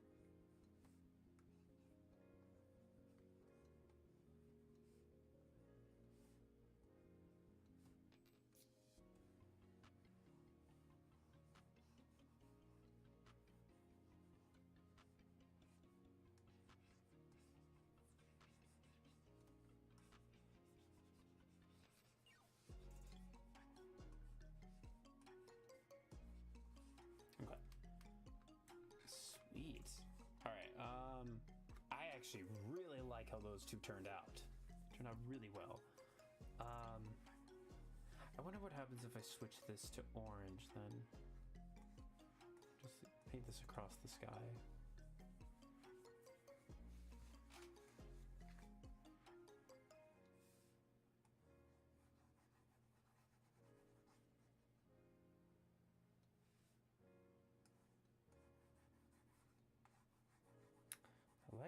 Sweet. All right. I actually really like how those two turned out. Turned out really well. I wonder what happens if I switch this to orange then. Just paint this across the sky.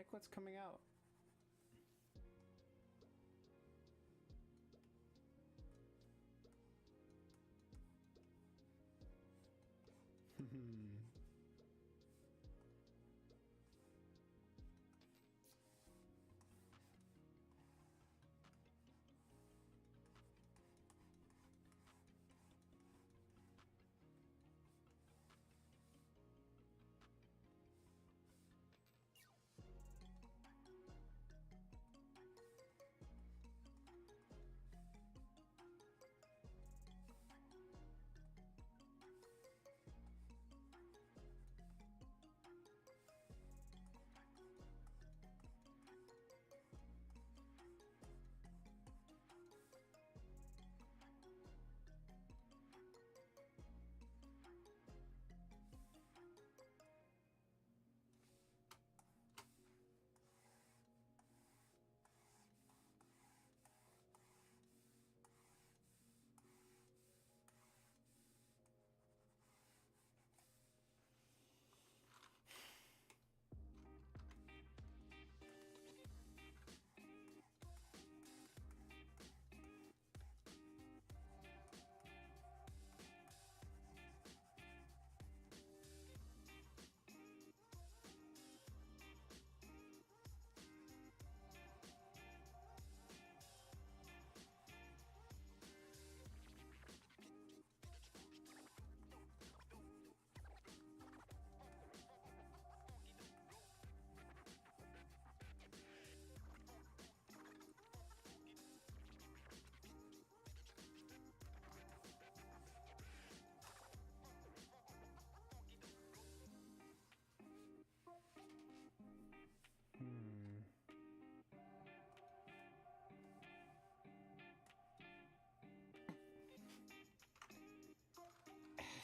like what's coming out.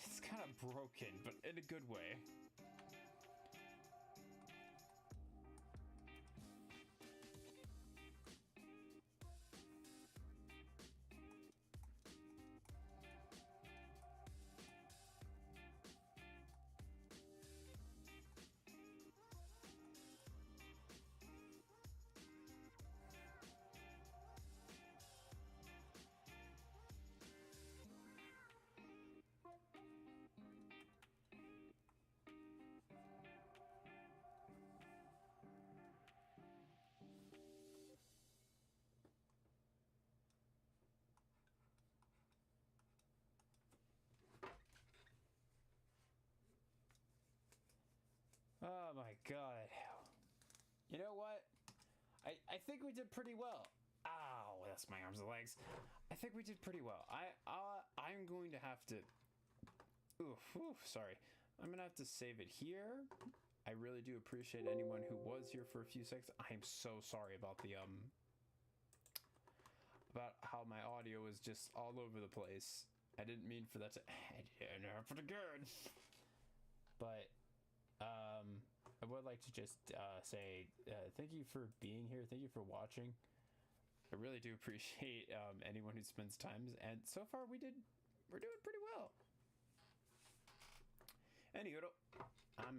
It's kind of broken, but in a good way. Oh my god. You know what? I think we did pretty well. Ow, that's my arms and legs. I think we did pretty well. I'm going to have to... Oof, sorry. I'm gonna have to save it here. I really do appreciate anyone who was here for a few seconds. I am so sorry about the about how my audio was just all over the place. I didn't mean for that to end pretty good. But I would like to just say thank you for being here. Thank you for watching. I really do appreciate anyone who spends time. And so far we're doing pretty well. Anywho, I'm